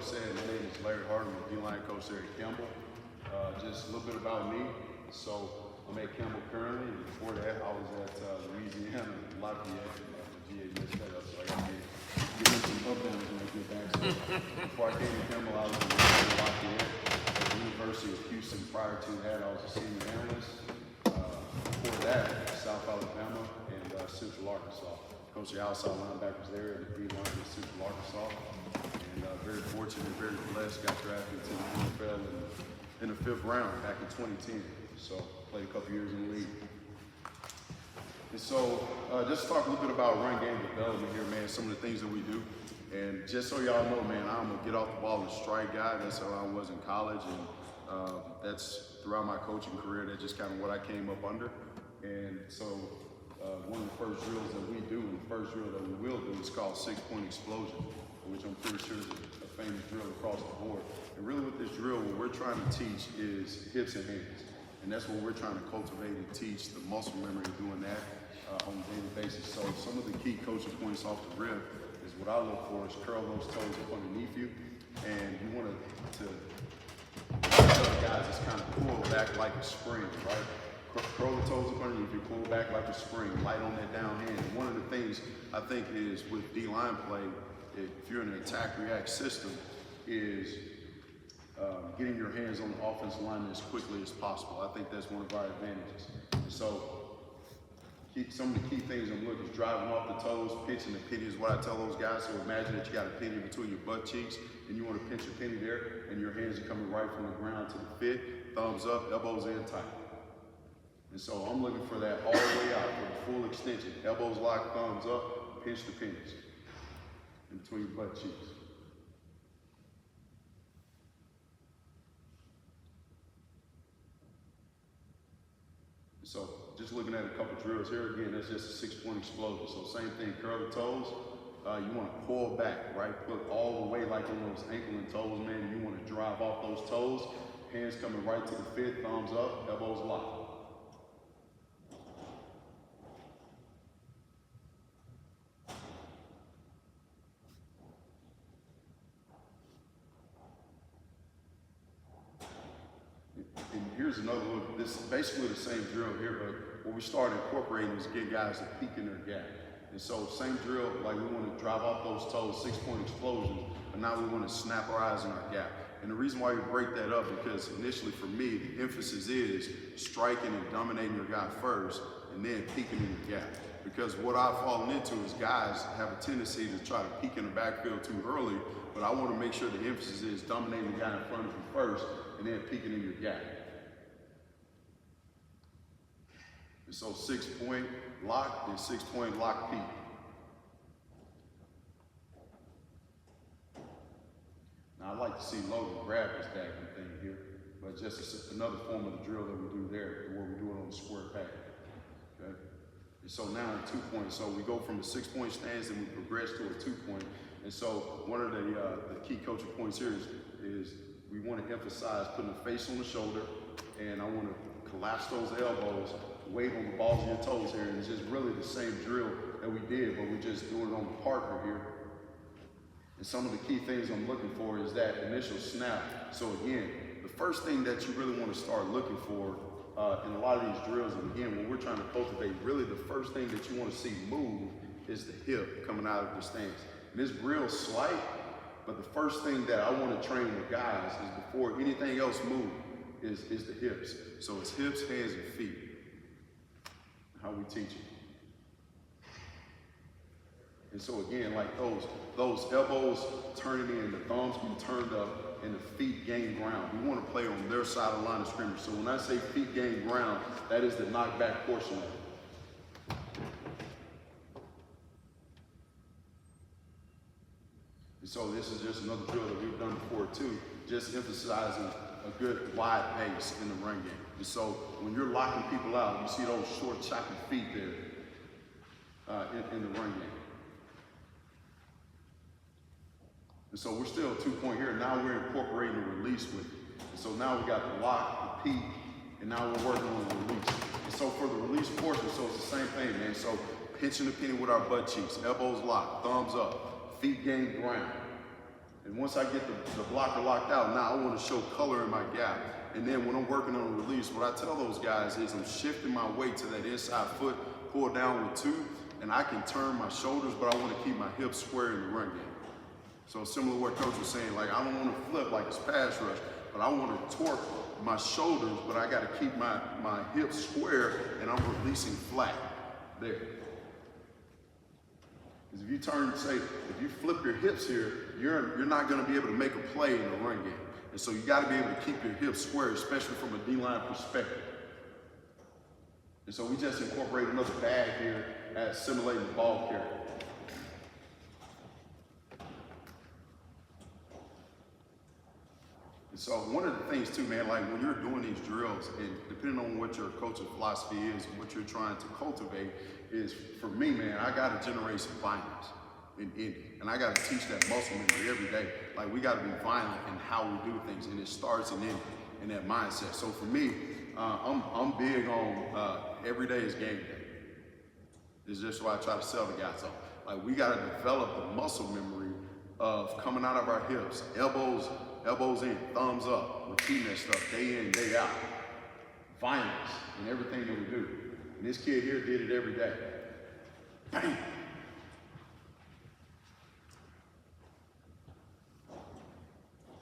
coach said, my name is Larry Hart. I'm the D-line coach there at Campbell. Just a little bit about me. So I'm at Campbell currently. Before that, I was at Louisiana, Lafayette. GA messed that up, so I got to get some up downs when I get back. So before I came to Campbell, I was at Lafayette at the University of Houston. Prior to that, I was a senior analyst. Before that, South Alabama and Central Arkansas. Coach the outside linebackers there and the D-line in Central Arkansas. And very fortunate, very blessed, got drafted to the NFL in the 5th round back in 2010. So played a couple years in the league. And so just talk a little bit about run game development here, man, some of the things that we do. And just so y'all know, man, I'm a get off the ball and strike guy. That's how I was in college. And that's throughout my coaching career, that's just kind of what I came up under. And so one of the first drills that we do, and the first drill that we will do, is called 6-point explosion, which I'm pretty sure is a famous drill across the board. And really with this drill, what we're trying to teach is hips and hands. And that's what we're trying to cultivate and teach the muscle memory of doing that on a daily basis. So some of the key coaching points off the rip is what I look for is curl those toes up underneath you. And you want to tell the guys it's kind of pull back like a spring, right? Curl the toes up underneath you, pull back like a spring, light on that down hand. And one of the things I think is with D-line play, if you're in an attack-react system, is getting your hands on the offensive line as quickly as possible. I think that's one of our advantages. So some of the key things I'm looking is driving off the toes, pinching the penny is what I tell those guys. So imagine that you got a penny between your butt cheeks and you want to pinch your penny there and your hands are coming right from the ground to the fit, thumbs up, elbows in tight. And so I'm looking for that all the way out for the full extension. Elbows locked, thumbs up, pinch the pennies in between your butt cheeks. So just looking at a couple drills here, again, that's just a 6-point explosion. So same thing, curl the toes. You want to pull back, right? Put all the way like on those ankle and toes, man. You want to drive off those toes. Hands coming right to the fit, thumbs up, elbows locked. And here's another look. This is basically the same drill here, but what we started incorporating is get guys to peek in their gap. And so same drill, like we want to drive off those toes, 6-point explosions, but now we want to snap our eyes in our gap. And the reason why we break that up, because initially for me, the emphasis is striking and dominating your guy first, and then peeking in your gap. Because what I've fallen into is guys have a tendency to try to peek in the backfield too early, but I want to make sure the emphasis is dominating the guy in front of you first, and then peeking in your gap. And so 6-point lock and 6-point lock peek. Now I'd like to see Logan grab this daggone thing here, but just another form of the drill that we do there, where we do it on the square pad. Okay? And so now in 2-point, so we go from a 6-point stance and we progress to a 2-point. And so one of the key coaching points here is we want to emphasize putting the face on the shoulder, and I want to collapse those elbows, weight on the balls of your toes here, and it's just really the same drill that we did, but we're just doing it on the partner here. And some of the key things I'm looking for is that initial snap. So again, the first thing that you really want to start looking for in a lot of these drills, and again, when we're trying to cultivate, really the first thing that you want to see move is the hip coming out of the stance. And it's real slight, but the first thing that I want to train with guys is before anything else moves is the hips. So it's hips, hands, and feet. How we teach it. And so again, like those elbows turning in, the thumbs be turned up, and the feet gain ground. We want to play on their side of the line of scrimmage. So when I say feet gain ground, that is the knockback portion of it. And so this is just another drill that we've done before too, just emphasizing a good wide base in the run game. And so when you're locking people out, you see those short, choppy feet there in the run game. And so we're still 2-point here. Now we're incorporating the release with it. And so now we got the lock, the peek, and now we're working on the release. And so for the release portion, so it's the same thing, man. So pinching the penny with our butt cheeks, elbows locked, thumbs up, feet gain ground. And once I get the blocker locked out, now I want to show color in my gap. And then when I'm working on a release, what I tell those guys is I'm shifting my weight to that inside foot, pull down with 2, and I can turn my shoulders, but I want to keep my hips square in the run game. So similar to what Coach was saying, like I don't want to flip like it's pass rush, but I want to torque my shoulders, but I got to keep my hips square, and I'm releasing flat there. Because if you turn, say, if you flip your hips here, you're not going to be able to make a play in the run game. And so you got to be able to keep your hips square, especially from a D-line perspective. And so we just incorporate another bag here as simulating the ball carrier. And so one of the things too, man, like when you're doing these drills, and depending on what your coaching philosophy is and what you're trying to cultivate, is for me, man, I got to generate some violence in Indy. And I got to teach that muscle memory every day. Like we got to be violent in how we do things, and it starts in Indy, in that mindset. So for me, I'm big on every day is game day. This is just why I try to sell the guys on. Like we got to develop the muscle memory of coming out of our hips, elbows in, thumbs up, repeating that stuff day in, day out. Violence in everything that we do. And this kid here did it every day. Bang!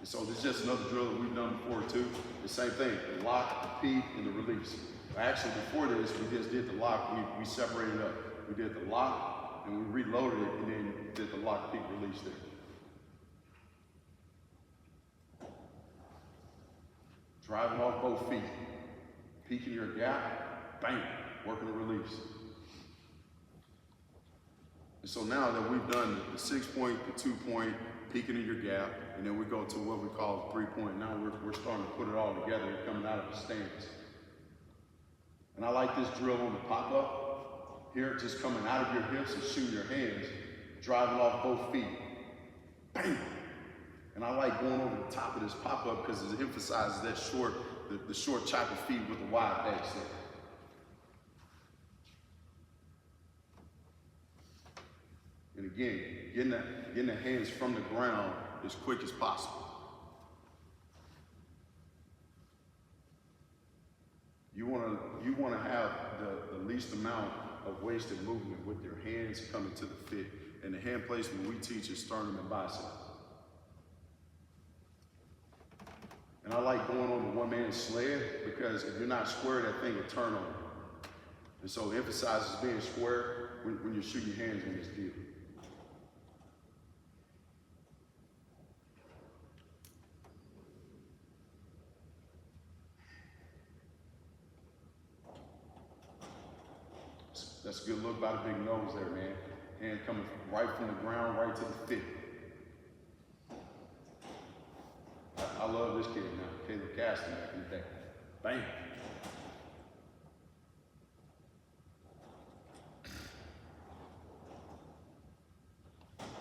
And so this is just another drill that we've done before too. The same thing, the lock, the peek, and the release. Actually, before this, we just did the lock, we separated up. We did the lock, and we reloaded it, and then did the lock, peek, release there. Driving off both feet, peeking your gap, bang, working the release. And so now that we've done the 6-point, the 2-point, peeking in your gap, and then we go to what we call 3-point. Now we're starting to put it all together coming out of the stance. And I like this drill on the pop-up. Here, just coming out of your hips and shooting your hands, driving off both feet, bang. And I like going over the top of this pop-up because it emphasizes that the short chopper feet with the wide base there. And again, getting the hands from the ground as quick as possible. You want to have the least amount of wasted movement with your hands coming to the fit. And the hand placement we teach is sternum and bicep. And I like going on the one-man sled because if you're not square, that thing will turn on you. And so it emphasizes being square when you shoot your hands in this deal. That's a good look by the big nose there, man. Hand coming right from the ground, right to the fit. I love this kid now, Caleb Caston back in the day. Bang.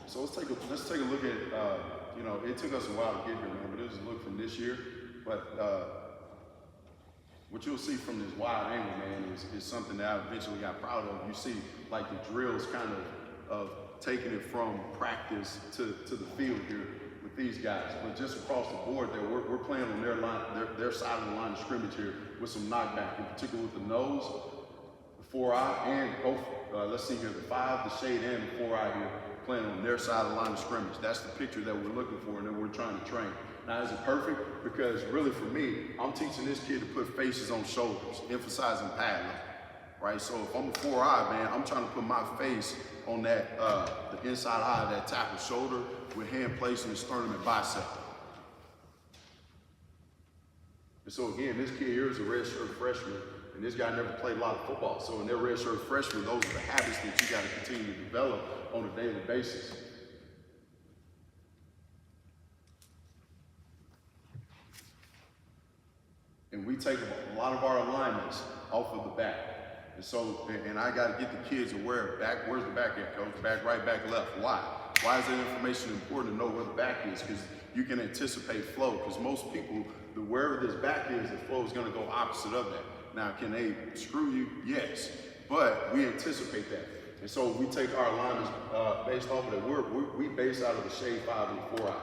So let's take a look at, it took us a while to get here, man, but this is a look from this year. But what you'll see from this wide angle, man, is something that I eventually got proud of. You see, like the drills kind of taking it from practice to the field here with these guys. But just across the board there, we're playing on their side of the line of scrimmage here with some knockback, in particular with the nose, the 4-eye, and both, let's see here, the 5, the shade, and the 4-eye here, playing on their side of the line of scrimmage. That's the picture that we're looking for and that we're trying to train. Now, is it perfect? Because really for me, I'm teaching this kid to put faces on shoulders, emphasizing padding, right? So if I'm a 4-eye, man, I'm trying to put my face on that, the inside eye of that tackle shoulder with hand placement, sternum, and bicep. And so again, this kid here is a redshirt freshman, and this guy never played a lot of football. So in their redshirt freshman, those are the habits that you got to continue to develop on a daily basis. And we take a lot of our alignments off of the back. And so, and I got to get the kids aware of back. Where's the back at, coach? Back right, back left. Why? Why is that information important to know where the back is? Because you can anticipate flow. Because most people, wherever this back is, the flow is going to go opposite of that. Now, can they screw you? Yes. But we anticipate that. And so we take our alignments based off of that. We base out of the shade 5 and the 4-eye.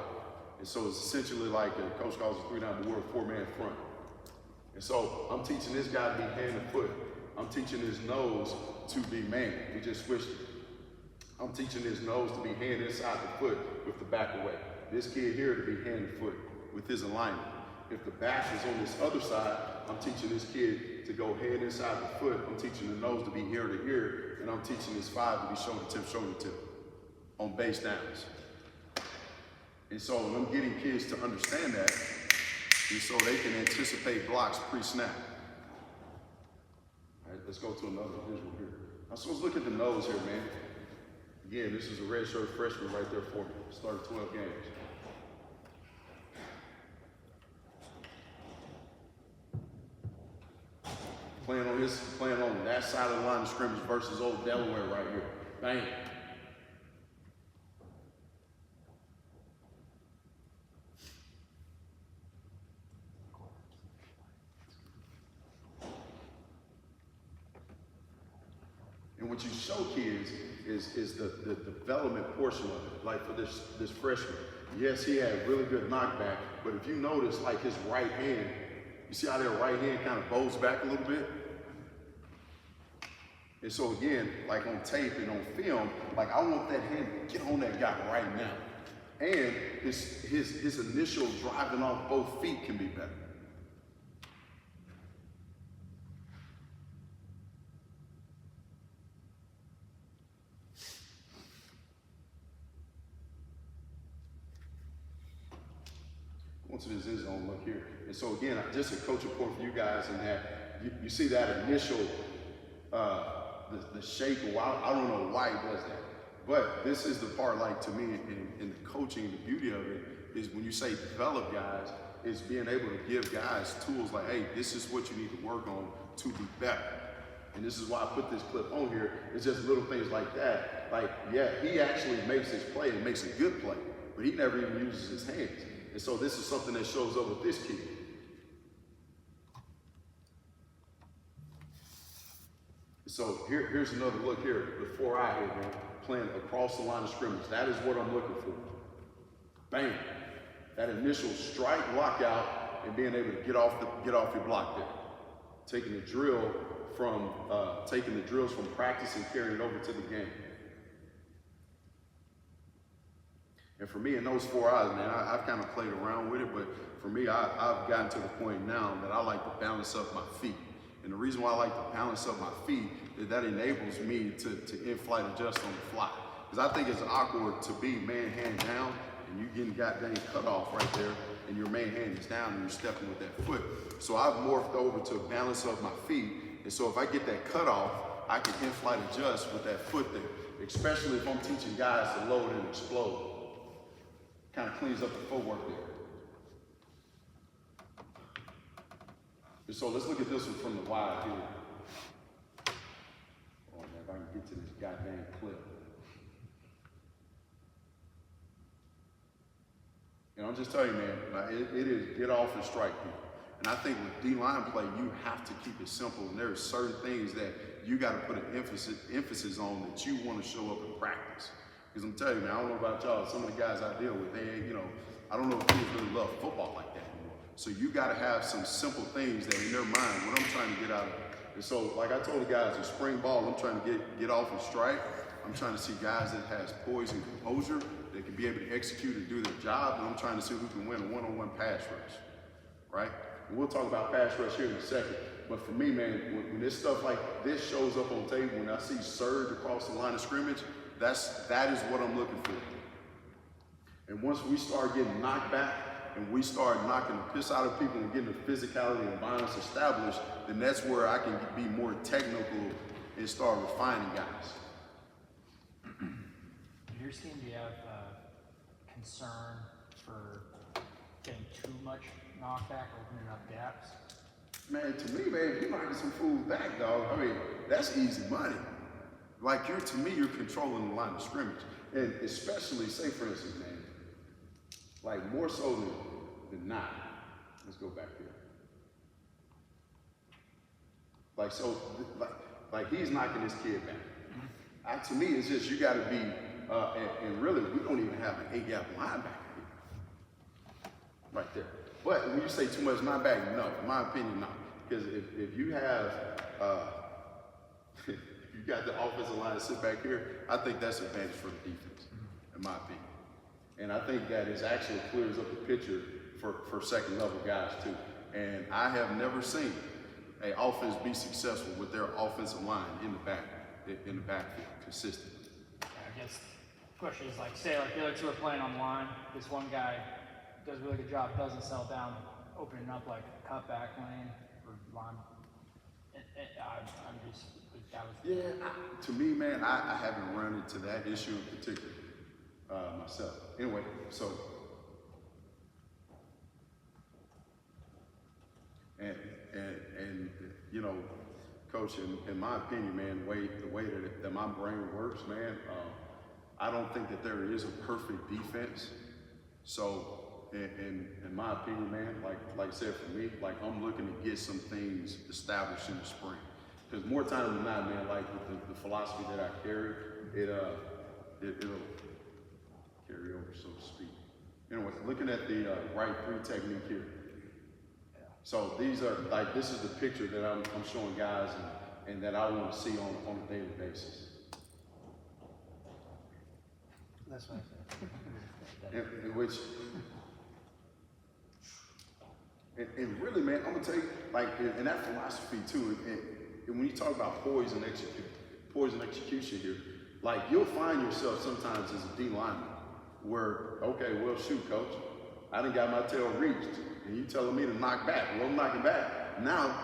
And so it's essentially like a coach calls a 3 down, but we're a 4-man front. And so I'm teaching this guy to be hand and foot. I'm teaching his nose to be man. We just switched it. I'm teaching his nose to be hand inside the foot with the back away. This kid here to be hand and foot with his alignment. If the back is on this other side, I'm teaching this kid to go hand inside the foot. I'm teaching the nose to be ear to ear, and I'm teaching this 5 to be shoulder tip on base downs. And so I'm getting kids to understand that, and so they can anticipate blocks pre-snap. All right, let's go to another visual here. Now, so let's look at the nose here, man. Again, this is a redshirt freshman right there for me. Started 12 games. Playing on that side of the line of scrimmage versus old Delaware right here. Bang. And what you show kids is the development portion of it. Like for this freshman, yes, he had really good knockback, but if you notice, like his right hand, you see how that right hand kind of bows back a little bit? And so again, like on tape and on film, like I want that hand to get on that guy right now. And his initial driving off both feet can be better. To this end zone look here. And so again, just a coaching point for you guys in that you see that initial the shake. I don't know why he does that, but this is the part, like to me in the coaching, the beauty of it is when you say develop guys, is being able to give guys tools like, hey, this is what you need to work on to be better. And this is why I put this clip on here. It's just little things like that. Like, yeah, he actually makes his play and makes a good play, but he never even uses his hands. And so this is something that shows up with this kid. So here's another look here, the 4-eye here, man, playing across the line of scrimmage. That is what I'm looking for. Bang. That initial strike, lockout, and being able to get off your block there. Taking the drills from practice and carrying it over to the game. And for me, in those 4 eyes, man, I've kind of played around with it, but for me, I've gotten to the point now that I like to balance up my feet. And the reason why I like to balance up my feet is that enables me to in-flight adjust on the fly. Because I think it's awkward to be man hand down and you getting goddamn cut off right there and your man hand is down and you're stepping with that foot. So I've morphed over to balance up my feet. And so if I get that cut off, I can in-flight adjust with that foot there, especially if I'm teaching guys to load and explode. Kind of cleans up the footwork there. And so let's look at this one from the wide here. Oh man, if I can get to this goddamn clip. And I'm just telling you, man, like it is get off and strike people. And I think with D-line play, you have to keep it simple. And there are certain things that you got to put an emphasis on that you want to show up in practice. Because I'm telling you, man, I don't know about y'all, some of the guys I deal with, they, I don't know if kids really love football like that anymore. So you got to have some simple things that in their mind, what I'm trying to get out of it. And so, like I told the guys, in spring ball, I'm trying to get off and strike. I'm trying to see guys that has poise and composure, that can be able to execute and do their job, and I'm trying to see who can win a one-on-one pass rush, right? And we'll talk about pass rush here in a second. But for me, man, when this stuff like this shows up on tape, when I see surge across the line of scrimmage, that is what I'm looking for. And once we start getting knocked back and we start knocking the piss out of people and getting the physicality and violence established, then that's where I can be more technical and start refining guys. In your team, do you have concern for getting too much knockback, opening up gaps? Man, to me, man, if you're knocking some fools back, dog, I mean, that's easy money. Like, to me, you're controlling the line of scrimmage. And especially, say for instance, man, like more so than not. Let's go back here. Like, so, like he's knocking this kid back. To me, it's just, you got to be, and really, we don't even have an 8-gap linebacker here. right there. But when you say too much knockback, no, in my opinion, no. Because if you have, if you got the offensive line to sit back here, I think that's an advantage for the defense, in my opinion. And I think that it actually clears up the picture for second level guys too. And I have never seen an offense be successful with their offensive line in the backfield consistently. I guess the question is like, say like the other two are playing on the line, this one guy does a really good job, doesn't settle down, opening up like a cutback lane or line. I'm just, that was. Yeah, to me, man, I haven't run into that issue in particular myself. Anyway, so, and you know, Coach, in my opinion, man, the way that my brain works, man, I don't think that there is a perfect defense. So, in my opinion, man, like I said, for me, like I'm looking to get some things established in the spring. Because more times than not, man, like with the philosophy that I carry, it'll carry over, so to speak. Anyway, looking at the right three technique here. So these are like, this is the picture that I'm showing guys and that I want to see on a daily basis. That's what I said. In which, and really, man, I'm gonna tell you, like, in that philosophy too, and when you talk about poise and execution here, like you'll find yourself sometimes as a D lineman where, okay, well, shoot, coach, I done got my tail reached, and you telling me to knock back. Well, I'm knocking back. Now,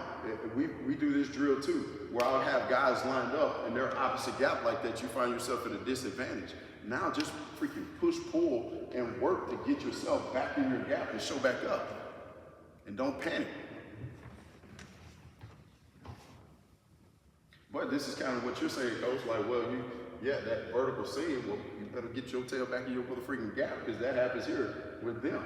we do this drill too, where I'll have guys lined up and they're opposite gap like that, you find yourself at a disadvantage. Now just freaking push, pull, and work to get yourself back in your gap and show back up. And don't panic. But this is kind of what you're saying, Coach, like, well, that vertical seam, well, you better get your tail back in your freaking gap, because that happens here with them.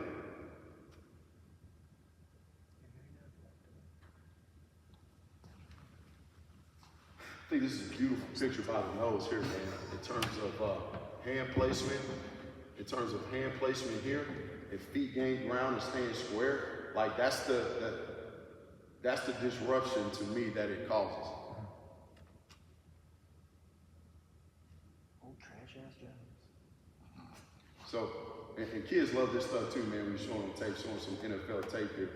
I think this is a beautiful picture by the nose here, man, in terms of hand placement, here, and feet gain ground and staying square. Like that's the disruption to me that it causes. Old trash ass Jones. So, and kids love this stuff too, man. We're showing tape, showing some NFL tape here.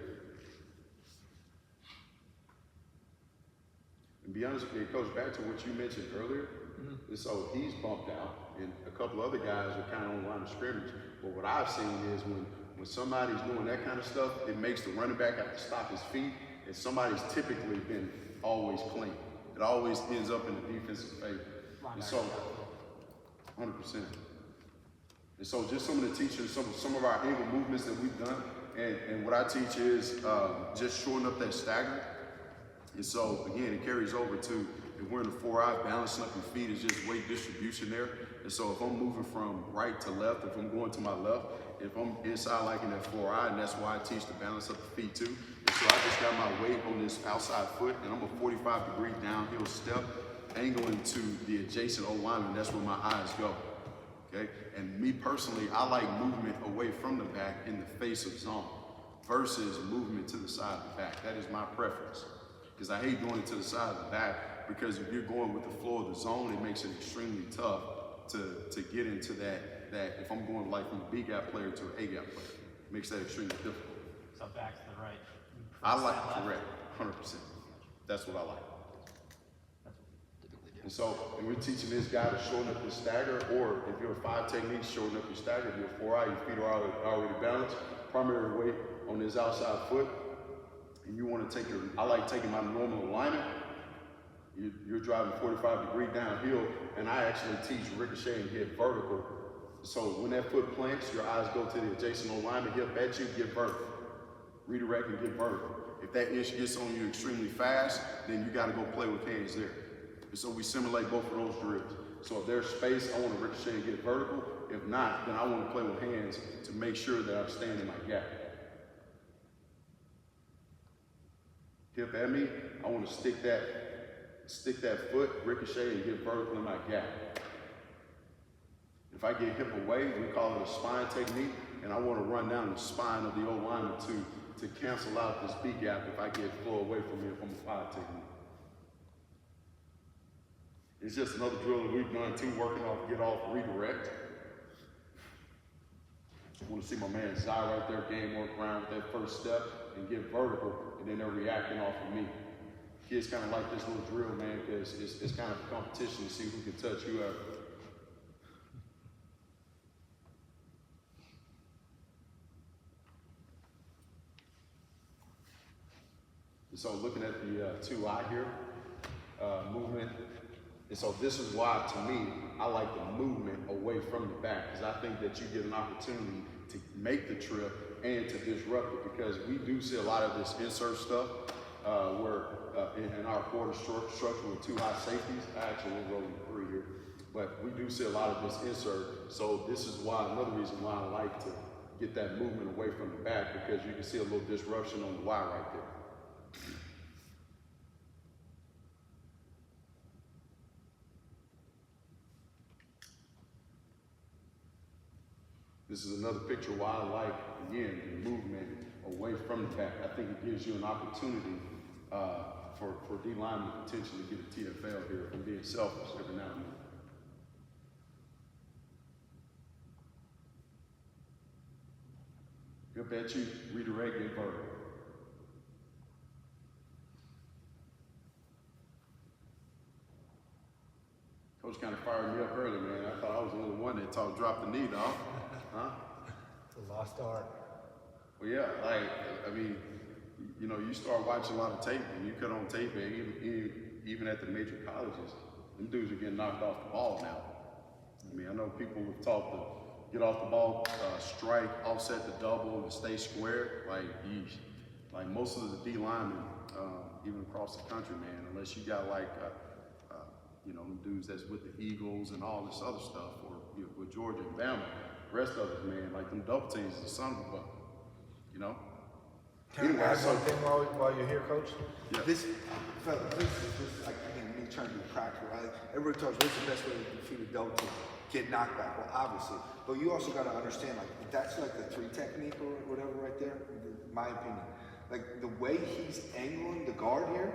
And be honest with you, Coach, back to what you mentioned earlier, and so he's bumped out, and a couple other guys are kind of on the line of scrimmage. But what I've seen is when somebody's doing that kind of stuff, it makes the running back have to stop his feet, and somebody's typically been always clean. It always ends up in the defensive favor. And so, 100%. And so just some of the teaching, some of our angle movements that we've done, and what I teach is just shorten up that stagger. And so, again, it carries over to, if we're in the 4-eye, balancing up your feet is just weight distribution there. And so if I'm moving from right to left, if I'm going to my left, if I'm inside like in that 4-eye, and that's why I teach to balance up the feet too. And so I just got my weight on this outside foot, and I'm a 45-degree downhill step, angling to the adjacent O-lineman. That's where my eyes go, okay? And me personally, I like movement away from the back in the face of zone versus movement to the side of the back. That is my preference. Because I hate doing it to the side of the back, because if you're going with the flow of the zone, it makes it extremely tough to get into that if I'm going like from a B gap player to an A gap player, it makes that extremely difficult. So back to the right. I like correct, 100%. That's what I like. That's what we typically do. And so, and we're teaching this guy to shorten up his stagger, or if you're a 5 technique, shorten up your stagger. If you're a 4-eye, your feet are already balanced. Primary weight on this outside foot. And you want to take I like taking my normal alignment. You're driving 45-degree downhill, and I actually teach ricochet and hit vertical. So when that foot plants, your eyes go to the adjacent alignment, he'll bet you get vertical. Redirect and get vertical. If that inch gets on you extremely fast, then you got to go play with hands there. And so we simulate both of those drills. So if there's space, I want to ricochet and get vertical. If not, then I want to play with hands to make sure that I'm staying in my gap. Hip at me, I want to stick that foot, ricochet, and get vertical in my gap. If I get hip away, we call it a spine technique. and I want to run down the spine of the O-lineman to cancel out this B gap if I get full away from me if I'm a 5 technique. It's just another drill that we've done too, working off get off redirect. I want to see my man Zai right there game work around with that first step and get vertical, and then they're reacting off of me. Kids kind of like this little drill, man, because it's kind of a competition to see who can touch whoever. So looking at the 2I here, movement. And so this is why, to me, I like the movement away from the back, because I think that you get an opportunity to make the trip and to disrupt it, because we do see a lot of this insert stuff where in our quarter structure with 2 high safeties. Actually, we're rolling 3 here, but we do see a lot of this insert. So this is why, another reason why I like to get that movement away from the back, because you can see a little disruption on the Y right there. This is another picture why I like, again, the movement away from the back. I think it gives you an opportunity for D linemen to potentially get a TFL here from being selfish every now and then. Good at you, redirect, get vertical. Coach kind of fired me up early, man. I thought I was the only one that taught drop the knee, dog. Huh? It's a lost art. Well, yeah, like, I mean, you know, you start watching a lot of tape, and you cut on tape, and even at the major colleges, them dudes are getting knocked off the ball now. I mean, I know people have taught to get off the ball, strike, offset the double, and stay square. Like, yeesh. Like most of the D linemen, even across the country, man, unless you got like, you know, them dudes that's with the Eagles and all this other stuff, or you know, with Georgia and Bama, the rest of us, man, like them double teams is the son of a buck, you know? Can I add one thing while you're here, Coach? Yeah. This, like, again, me trying to be practical, right? Everybody talks, what's the best way to defeat a double team? Get knocked back, well, obviously. But you also got to understand, like, that's like the 3 technique or whatever right there, in my opinion. Like, the way he's angling the guard here,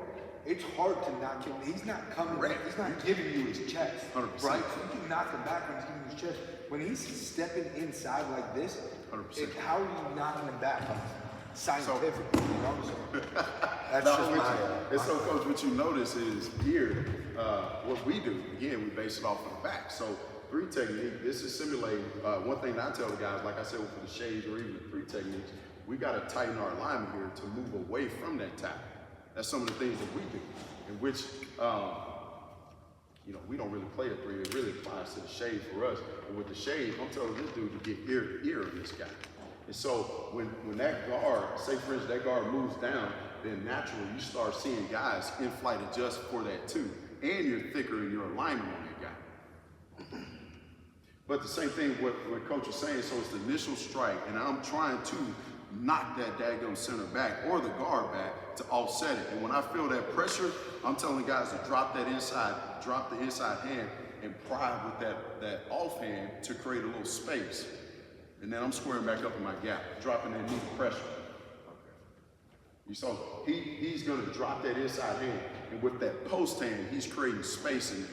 it's hard to knock him. He's not coming, right. He's not giving you his chest, 100%. right? So you can knock him back when he's giving you his chest. When he's stepping inside like this, 100%. how are you knocking him back? Scientific, you know? So that's No, just my. and so, Coach, what you notice is here, what we do, again, we base it off of the back. So 3 technique, this is simulating, one thing that I tell the guys, like I said, for the shades or even the 3 techniques, we got to tighten our alignment here to move away from that tackle. That's some of the things that we do, in which, you know, we don't really play a 3. It really applies to the shade for us. And with the shade, I'm telling this dude to get ear to ear of this guy. And so when that guard, say for instance, that guard moves down, then naturally you start seeing guys in flight adjust for that too. And you're thicker in your alignment on that guy. But the same thing what Coach is saying, so it's the initial strike, and I'm trying to knock that daggone center back or the guard back to offset it. And when I feel that pressure, I'm telling guys to drop the inside hand and pry with that offhand to create a little space. And then I'm squaring back up in my gap, dropping that knee pressure. You saw he's gonna drop that inside hand, and with that post hand, he's creating space in there,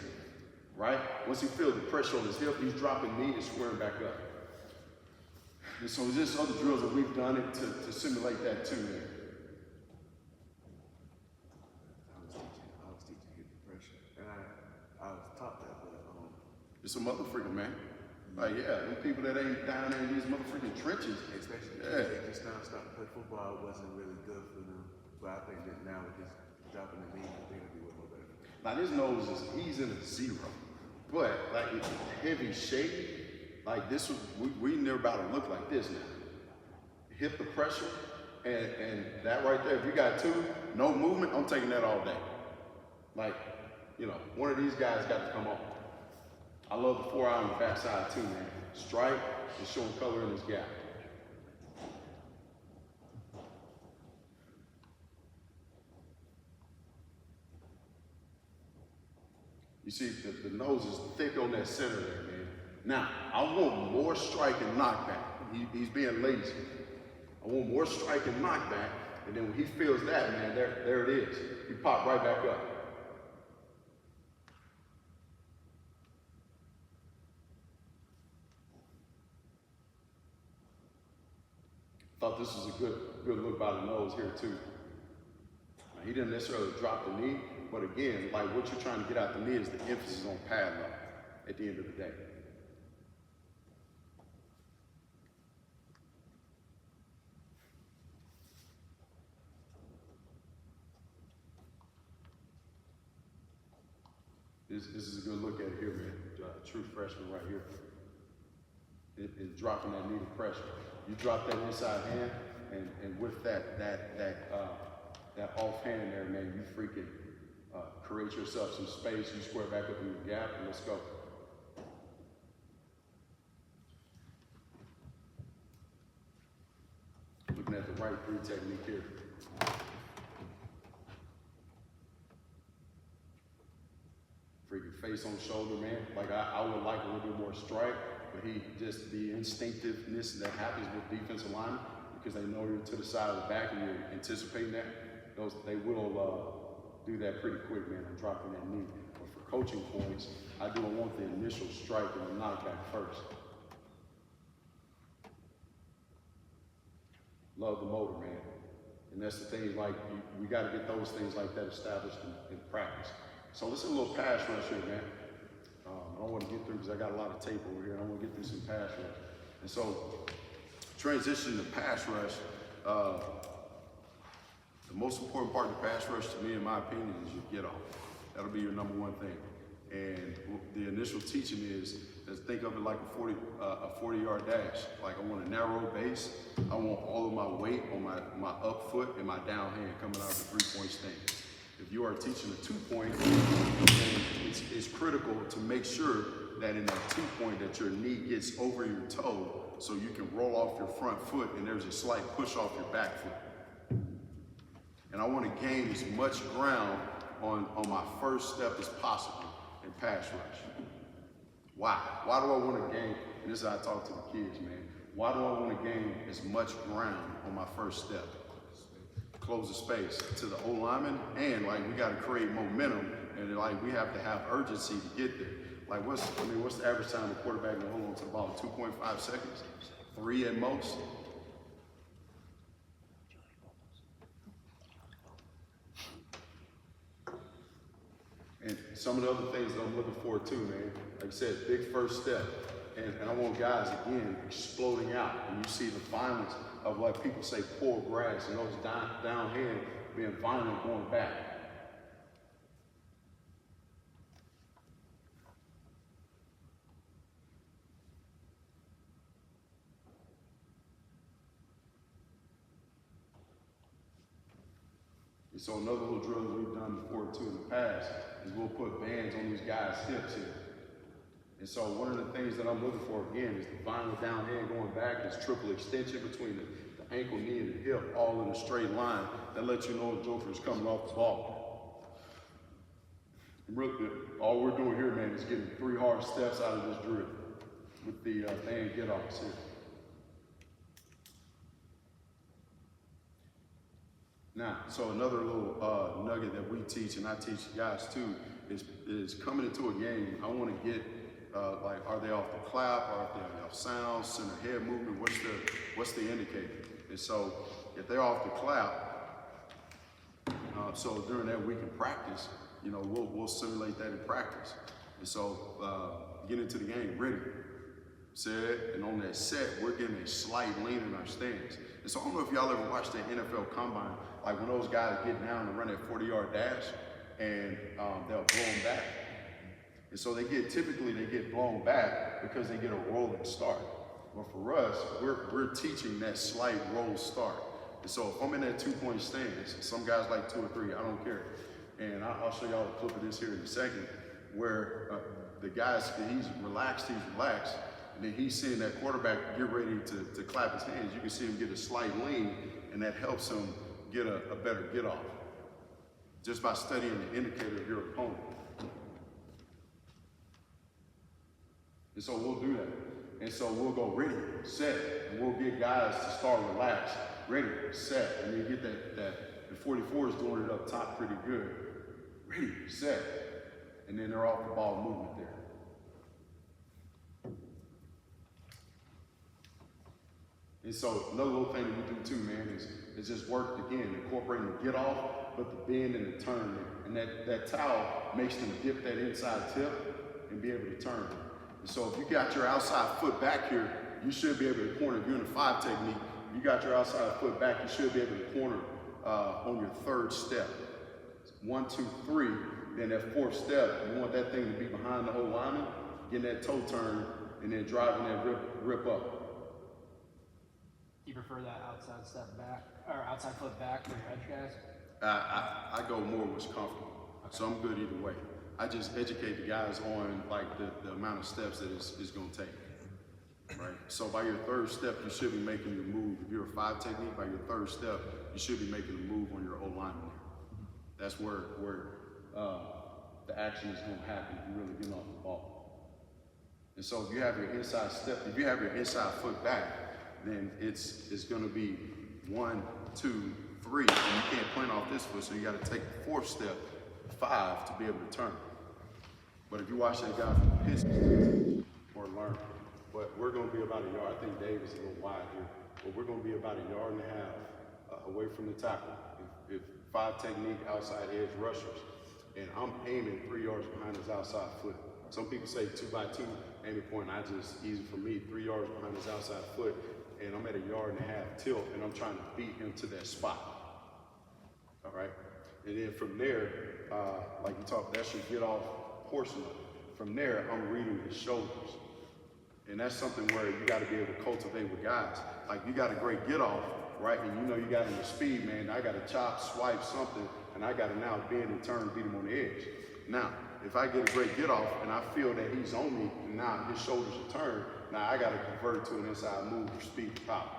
right? Once he feels the pressure on his hip, he's dropping knee and squaring back up. And so there's other drills that we've done it to simulate that too there. I was teaching hip pressure, and I was taught that, but It's a motherfucker, man. Like, yeah, them people that ain't down there in these motherfucking trenches. especially Yeah. they just now starting to play football, it wasn't really good for them. But I think that now with just dropping the knee, I think it'll be way more better. Now his nose is, he's in a 0. But like it's heavy shade, like this was, we never about to look like this now. Hit the pressure, and that right there, if you got 2, no movement, I'm taking that all day. Like, you know, one of these guys got to come on. I love the 4 eye on the backside too, man. Strike and showing color in this gap. You see, the nose is thick on that center there, man. Now, I want more strike and knockback. He's being lazy. I want more strike and knockback, and then when he feels that, man, there it is. He popped right back up. Thought this was a good look by the nose here too. Now, he didn't necessarily drop the knee, but again, like what you're trying to get out the knee is the emphasis on pad level at the end of the day. This is a good look at it here, man. True freshman right here. It's dropping that knee to pressure. You drop that inside hand, and with that offhand there, man, you freaking create yourself some space. You square back up in your gap, and let's go. Looking at the right three technique here. Freaking face on shoulder, man. Like I would like a little bit more strike, but just the instinctiveness that happens with defensive linemen, because they know you're to the side of the back and you're anticipating that, they will do that pretty quick, man, on dropping that knee. But for coaching points, I do want the initial strike and the knockback first. Love the motor, man. And that's the thing, like, we got to get those things like that established in practice. So this is a little pass rush here, man. I don't want to get through because I got a lot of tape over here. I want to get through some pass rush. And so, transition to pass rush, the most important part of the pass rush to me, in my opinion, is your get off. That'll be your number one thing. And the initial teaching is think of it like a 40-yard dash. Like I want a narrow base. I want all of my weight on my up foot and my down hand coming out of the three-point stance. If you are teaching a two-point, then it's critical to make sure that in that two-point that your knee gets over your toe so you can roll off your front foot and there's a slight push off your back foot. And I want to gain as much ground on my first step as possible in pass rush. Why? Why do I want to gain, and this is how I talk to the kids, man. Why do I want to gain as much ground on my first step? Close the space to the O-lineman, and like we got to create momentum, and like we have to have urgency to get there. Like what's the average time a quarterback will hold on to the ball? 2.5 seconds? 3 at most? And some of the other things that I'm looking for too, man. Like I said, big first step. And I want guys, again, exploding out. And you see the violence of, like people say, poor grass, and those down hand being violent going back. And so another little drill that we've done before too in the past is we'll put bands on these guys' hips here. And so one of the things that I'm looking for again is the violent down hand going back, this triple extension between the ankle, knee, and the hip, all in a straight line. That lets you know the joker is coming off the ball. All we're doing here, man, is getting 3 hard steps out of this drill with the band get-offs here. Now, so another little nugget that we teach, and I teach guys too, is coming into a game, I want to get, like, are they off the clap, are they off sound, center head movement, what's the indicator? And so, if they're off the clap, so during that week in practice, you know, we'll simulate that in practice. And so, get into the game, ready, set, and on that set, we're getting a slight lean in our stance. And so I don't know if y'all ever watched that NFL Combine, like when those guys get down and run that 40-yard dash, and they'll blow them back. And so typically they get blown back because they get a rolling start. But for us, we're teaching that slight roll start. And so if I'm in that 2-point stance, some guys like 2 or 3, I don't care. And I'll show y'all a clip of this here in a second, where the guy's, he's relaxed, and then he's seeing that quarterback get ready to clap his hands. You can see him get a slight lean, and that helps him get a better get off, just by studying the indicator of your opponent. And so we'll do that. And so we'll go ready, set, and we'll get guys to start relaxed, ready, set, and then get that the 44 is doing it up top pretty good. Ready, set, and then they're off the ball movement there. And so another little thing that we do too, man, is just work again, incorporating the get off, but the bend and the turn. And that towel makes them dip that inside tip and be able to turn. And so if you got your outside foot back here, you should be able to corner. If you're in a 5 technique, if you got your outside foot back, you should be able to corner on your 3rd step. 1, 2, 3. Then that 4th step, you want that thing to be behind the whole lineman, getting that toe turn, and then driving that rip up. Do you prefer that outside step back, or outside foot back for your edge guys? I go more what's comfortable. Okay. So I'm good either way. I just educate the guys on like the amount of steps that it's gonna take, right? So by your 3rd step, you should be making your move. If you're a 5 technique, by your 3rd step, you should be making a move on your O-lineman. That's where the action is gonna happen if you're really getting off the ball. And so if you have your inside step, if you have your inside foot back, then it's gonna be 1, 2, 3, and you can't plant off this foot, so you gotta take the 4th step, 5 to be able to turn. But if you watch that guy from the Pistons or learn, but we're gonna be about a yard. I think Dave is a little wide here, but we're gonna be about a yard and a half away from the tackle. If 5 technique outside edge rushers, and I'm aiming 3 yards behind his outside foot. Some people say 2 by 2 aiming point. Easy for me, 3 yards behind his outside foot, and I'm at a yard and a half tilt, and I'm trying to beat him to that spot. All right, and then from there, like you talked, that's your get off portion of it. From there, I'm reading his shoulders, and that's something where you got to be able to cultivate with guys. Like you got a great get off, right? And you know you got him the speed, man. I got to chop, swipe something, and I got to now bend and turn, beat him on the edge. Now, if I get a great get off and I feel that he's on me, and now his shoulders are turned, now I got to convert to an inside move for speed and power.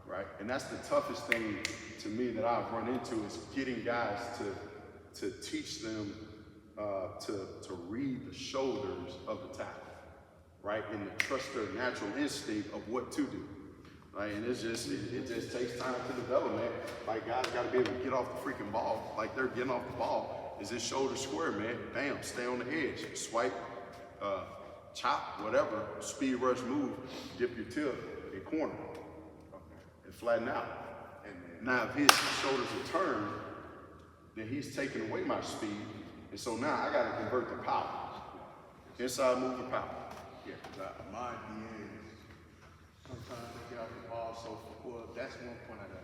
Right? And that's the toughest thing to me that I've run into is getting guys to teach them to read the shoulders of the tackle, right? And to trust their natural instinct of what to do. Right? And it just takes time to develop, man. Like guys gotta be able to get off the freaking ball. Like they're getting off the ball. Is this shoulder square, man? Bam, stay on the edge. Swipe, chop, whatever, speed rush move, dip your tip and corner. And flatten out. And now if his shoulders are turned, then he's taking away my speed. And so now I got to convert to power. Inside move to power. Yeah, because my DNs, sometimes they get off the ball so well, that's one point I got.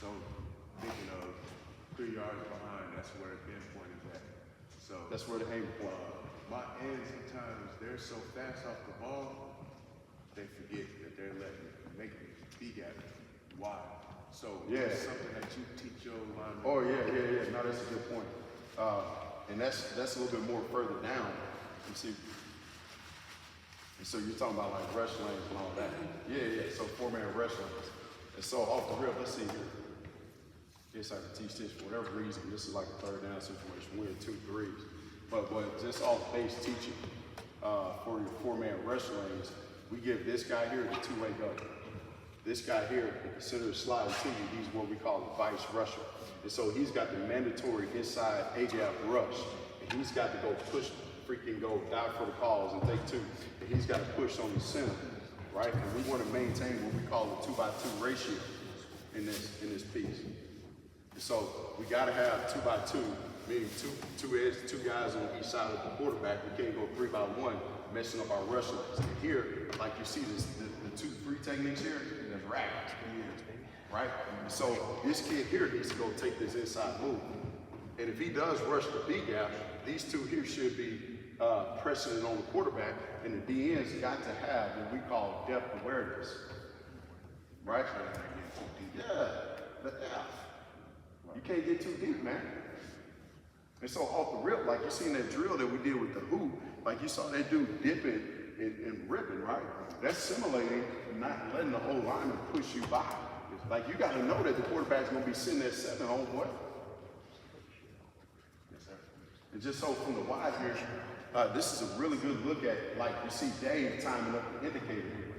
So thinking of 3 yards behind, that's where the pinpoint is at. So that's where the aim point. My ends sometimes they're so fast off the ball, they forget that they're making B gap wide. So yeah, it's something that you teach your linemen. Oh yeah. No, that's a good point. And that's a little bit more further down. You see. And so you're talking about like rush lanes and all that. Yeah. So 4-man rush lanes. And so off the rip, let's see here. Guess I can teach this for whatever reason. This is like a 3rd down situation. We're in 2 3s. But just off base teaching for your 4-man rush lanes, we give this guy here the 2-way go. This guy here, consider sliding to you, he's what we call a vice rusher. And so he's got the mandatory inside A-gap rush. And he's got to go push, freaking go dive for the calls and take 2. And he's got to push on the center, right? And we want to maintain what we call a 2-by-2 ratio in this piece. And so we got to have 2-by-2, meaning two guys on each side of the quarterback. We can't go 3-by-1, messing up our rush lanes. And here, like you see this, the 2-3 techniques here, that's rack, right? And so this kid here needs to go take this inside move. And if he does rush the B gap, these 2 here should be pressing it on the quarterback, and the DN's got to have what we call depth awareness, right? Yeah. You can't get too deep, man. And so off the rip, like you seen that drill that we did with the hoop, like you saw that dude dipping and ripping, right? That's simulating not letting the whole lineman push you by. Like you got to know that the quarterback's gonna be sitting at 7 on what? Yes, sir. And just so from the wide here, This is a really good look at, like you see Dave timing up the indicator here.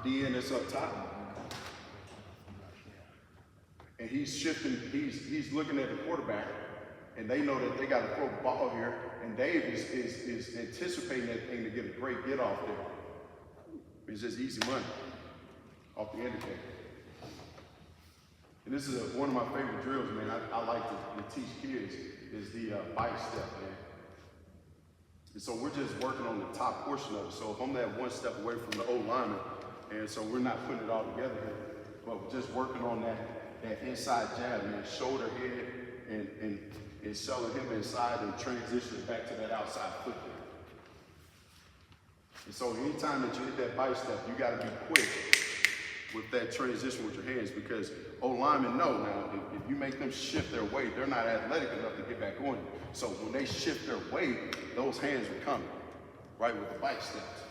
The DN that's up top. And he's shifting, he's looking at the quarterback, and they know that they got to throw the ball here, and Dave is anticipating that thing to get a great get off there. It's just easy money off the indicator. And this is one of my favorite drills, man. I like to teach kids is the bite step, man. And so we're just working on the top portion of it. So if I'm that one step away from the old lineman, and so we're not putting it all together here, but we're just working on that inside jab, man, shoulder, head, and selling him inside and transitioning back to that outside foot there. And so anytime that you hit that bite step, you got to be quick with that transition with your hands, because old linemen know now, if you make them shift their weight, they're not athletic enough to get back on you. So when they shift their weight, those hands are coming, right, with the bite steps.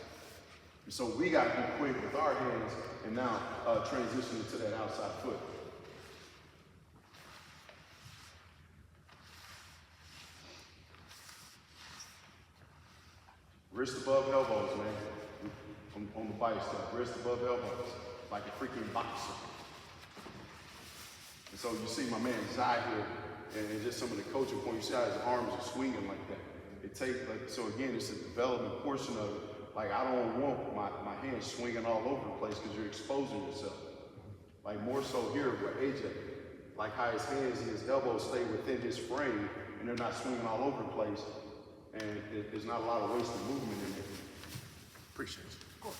And so we got to be quick with our hands and now transitioning to that outside foot. Wrist above elbows, man, on the bite step. Wrist above elbows, like a freaking boxer. And so you see my man Zai here, and just some of the coaching points, you see how his arms are swinging like that. It takes, like, so again, it's a development portion of it. Like, I don't want my hands swinging all over the place because you're exposing yourself. Like, more so here with AJ, like how his hands and his elbows stay within his frame and they're not swinging all over the place. And there's not a lot of wasted movement in there. Appreciate you. Of course.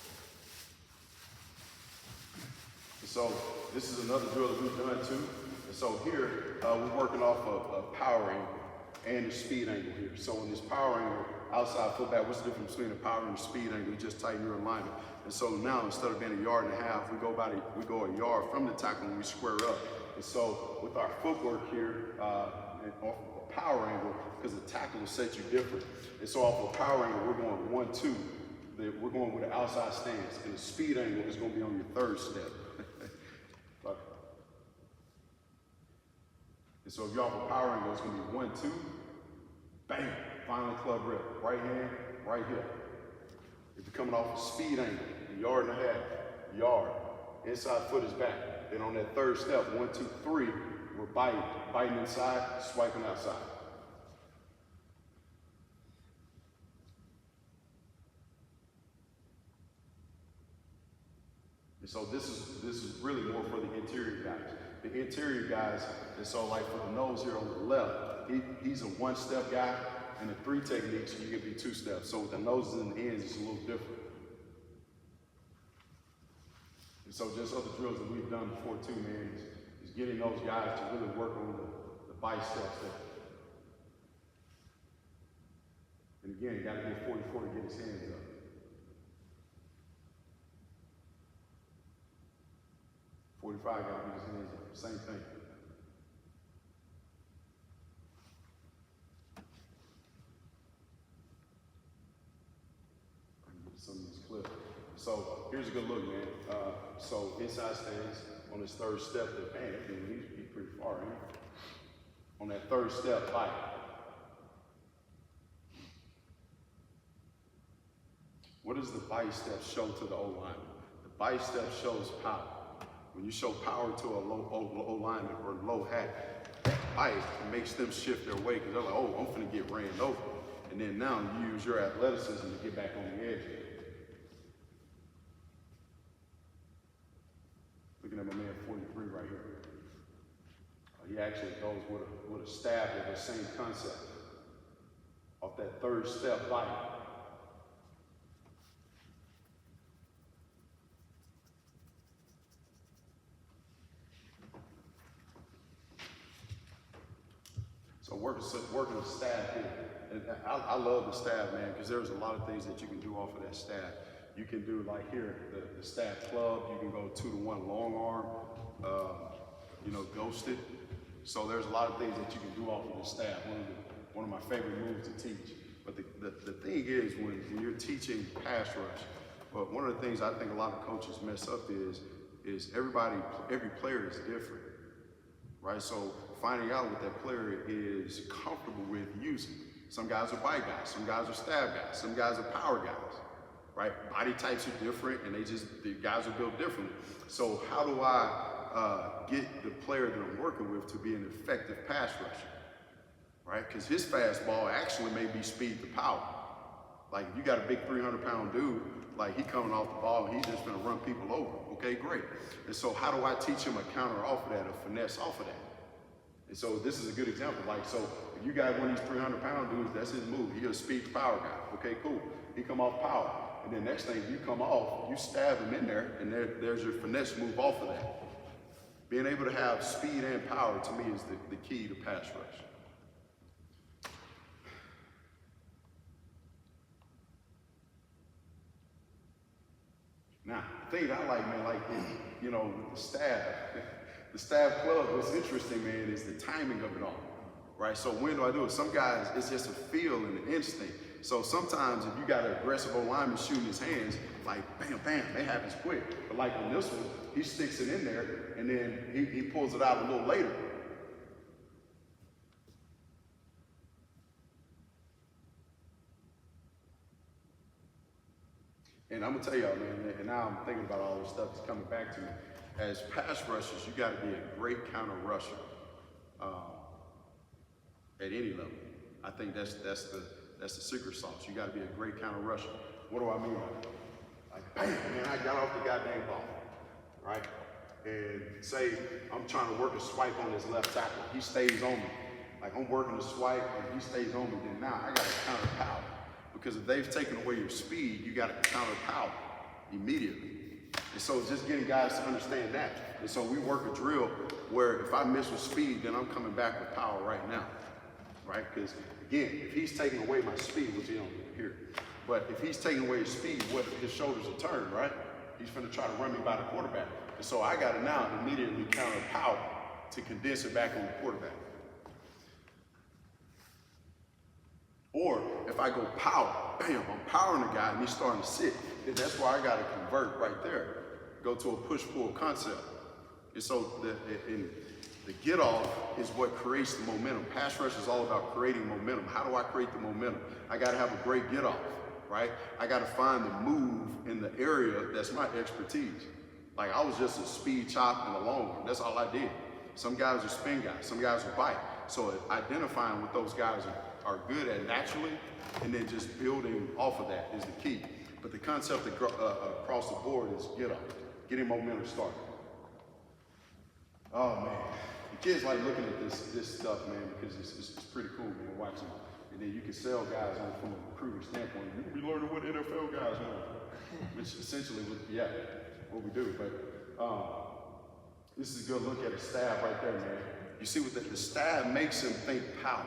So this is another drill that we've done too. And so here, we're working off a power angle and a speed angle here. So in this power angle, outside foot back, what's the difference between a power and a speed angle? You just tighten your alignment. And so now, instead of being 1.5 yards, we go a yard from the tackle when we square up. And so with our footwork here, and off of a power angle, because the tackle will set you different. And so off of a power angle, we're going 1-2. We're going with an outside stance. And the speed angle is going to be on your third step. And so if you're off a power angle, it's going to be 1-2, bang, final club rip. Right hand, right hip. If you're coming off a speed angle, 1.5 yards, yard, inside foot is back. Then on that third step, 1, 2, 3, we're biting inside, swiping outside. And so this is really more for the interior guys. The interior guys, and so like for the nose here on the left, he's a 1-step guy, and the 3 techniques, you can be 2 steps. So with the noses and the ends, it's a little different. And so just other drills that we've done before too, man, is getting those guys to really work on the biceps there. And again, you got to get 44 to get his hands up. $45 got to get his hands up. Same thing. I can get some of these clips. So here's a good look, man. So inside stance on this third step, man, that needs to be pretty far, ain't it? On that third step, bite. What does the bite step show to the O-lineman? The bite step shows power. When you show power to a low lineman or low hat, that bite makes them shift their weight because they're like, oh, I'm finna get ran over. And then now you use your athleticism to get back on the edge. Looking at my man 43 right here. He actually goes with a stab with the same concept. Off that third step bite. So working the staff here. And I love the staff, man, because there's a lot of things that you can do off of that staff. You can do like here, the staff club. You can go 2-to-1 long arm, ghosted. So there's a lot of things that you can do off of the staff. One of my favorite moves to teach. But the thing is, when you're teaching pass rush, but one of the things I think a lot of coaches mess up is every player is different, right? So finding out what that player is comfortable with using. Some guys are bite guys, some guys are stab guys, some guys are power guys, right? Body types are different and the guys are built differently. So how do I get the player that I'm working with to be an effective pass rusher, right? Because his fastball actually may be speed to power. Like if you got a big 300-pound dude, like he coming off the ball and he's just gonna run people over. Okay, great. And so how do I teach him a counter off of that, a finesse off of that? And so this is a good example. Like, so if you got one of these 300-pound dudes, that's his move. He's a speed to power guy. Okay, cool. He come off power. And then next thing you come off, you stab him in there, and there's your finesse move off of that. Being able to have speed and power to me is the key to pass rush. Now, the thing that I like, man, like, you know, with the stab club, what's interesting, man, is the timing of it all, right? So when do I do it? Some guys, it's just a feel and an instinct. So sometimes if you got an aggressive old lineman shooting his hands, like bam, bam, it happens quick. But like on this one, he sticks it in there and then he pulls it out a little later. And I'm gonna tell y'all, man, and now I'm thinking about all this stuff that's coming back to me. As pass rushers, you gotta be a great counter rusher at any level. I think that's the secret sauce. You gotta be a great counter rusher. What do I mean by that? Like, bam, man, I got off the goddamn ball, right? And say I'm trying to work a swipe on his left tackle. He stays on me. Like I'm working a swipe and he stays on me, then now I gotta counter power. Because if they've taken away your speed, you got to counter power immediately. And so just getting guys to understand that. And so we work a drill where if I miss with speed, then I'm coming back with power right now, right? Because again, if he's taking away my speed, which you don't hear, but if he's taking away his speed, what his shoulders are turned, right? He's gonna try to run me by the quarterback. And so I got to now immediately counter power to condense it back on the quarterback. Or if I go power, bam, I'm powering the guy and he's starting to sit, then that's why I got to convert right there. Go to a push-pull concept. And so the get-off is what creates the momentum. Pass rush is all about creating momentum. How do I create the momentum? I got to have a great get-off, right? I got to find the move in the area that's my expertise. Like I was just a speed chop and a long one. That's all I did. Some guys are spin guys. Some guys are bite. So identifying what those guys are good at naturally, and then just building off of that is the key. But the concept across the board is get off, getting momentum started. Oh man, the kids like looking at this stuff, man, because it's pretty cool, man, watching. And then you can sell guys on from a recruiting standpoint. You can be learning what NFL guys want, which essentially would be what we do. But this is a good look at a stab right there, man. You see what the stab makes him think power.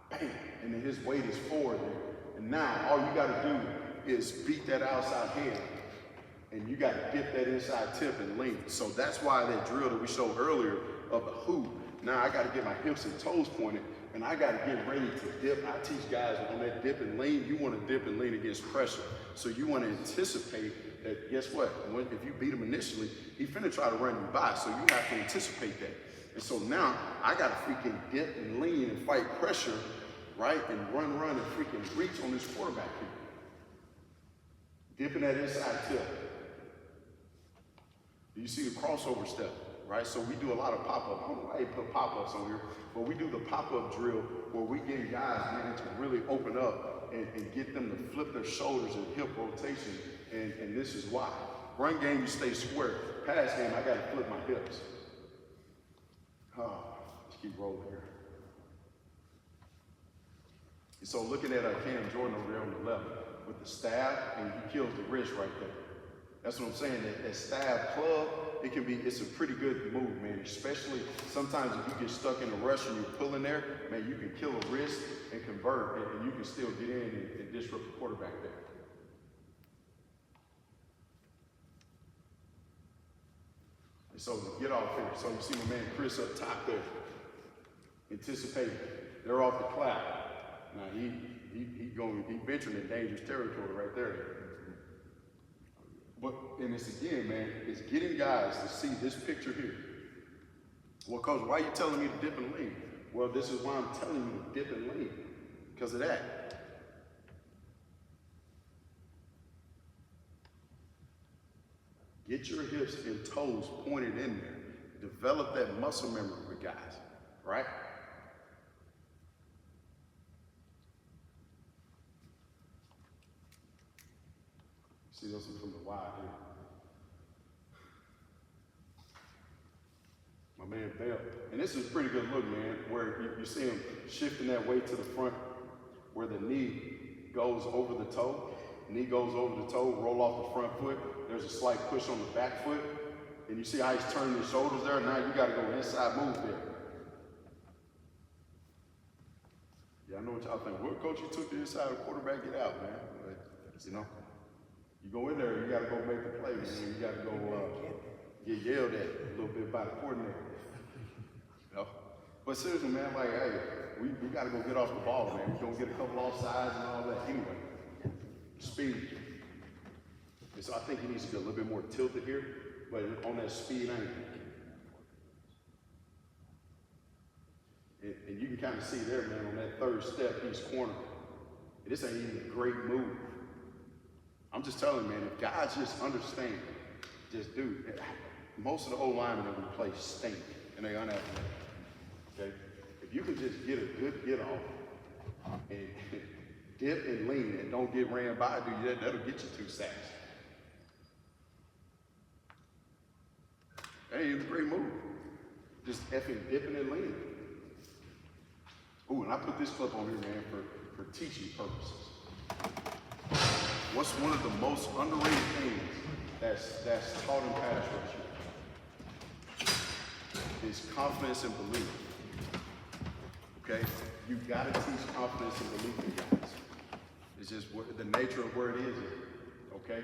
Bam, and then his weight is forward there. And now all you gotta do is beat that outside hand. And you gotta dip that inside tip and lean. So that's why that drill that we showed earlier of a hoop, now I gotta get my hips and toes pointed and I gotta get ready to dip. I teach guys on that dip and lean, you wanna dip and lean against pressure. So you wanna anticipate that, guess what? If you beat him initially, he's finna try to run you by, so you have to anticipate that. And so now I gotta freaking dip and lean and fight pressure, right? And run and freaking reach on this quarterback here. Dipping that inside tip. You see the crossover step, right? So we do a lot of pop-up. I don't know why they put pop-ups on here, but we do the pop-up drill where we get guys, man, to really open up and get them to flip their shoulders and hip rotation. And this is why. Run game, you stay square. Pass game, I gotta flip my hips. Oh, let's keep rolling here. And so looking at Cam Jordan over there on the left with the stab, and he kills the wrist right there. That's what I'm saying, that stab club, it's a pretty good move, man. Especially sometimes if you get stuck in a rush and you're pulling there, man, you can kill a wrist and convert, and you can still get in and disrupt the quarterback there. And so to get off here, so you see my man Chris up top there, anticipating. They're off the clap. Now he venturing in dangerous territory right there. But, and it's again, man, it's getting guys to see this picture here. Well, Coach, why are you telling me to dip and lean? Well, this is why I'm telling you to dip and lean. because of that. Get your hips and toes pointed in there. Develop that muscle memory with guys, right? See those are from the wide here. My man Bell. And this is a pretty good look, man, where you see him shifting that weight to the front, where the knee goes over the toe. Knee goes over the toe, roll off the front foot. There's a slight push on the back foot. And you see how he's turning his shoulders there? Now you gotta go inside move there. Yeah, I know what y'all think. What coach, you took the inside of the quarterback, get out, man. But, you know, you go in there, you gotta go make the play, man. You gotta go get yelled at a little bit by the coordinator. You know? But seriously, man, like, hey, we gotta go get off the ball, man. We're gonna get a couple offsides and all that anyway. Speed. And so I think he needs to get a little bit more tilted here, but on that speed angle. And you can kind of see there, man, on that third step, he's cornered. And this ain't even a great move. I'm just telling you, man, if guys just understand, just do. Most of the old linemen that we play stink, and they unathletic. Okay? If you can just get a good get off and dip and lean and don't get ran by, dude, that'll get you 2 sacks. That ain't a great move. Just effing dipping and leaning. Ooh, and I put this clip on here, man, for teaching purposes. What's one of the most underrated things that's taught in pass rush is confidence and belief. Okay? You gotta teach confidence and belief in guys. It's just the nature of where it is, okay?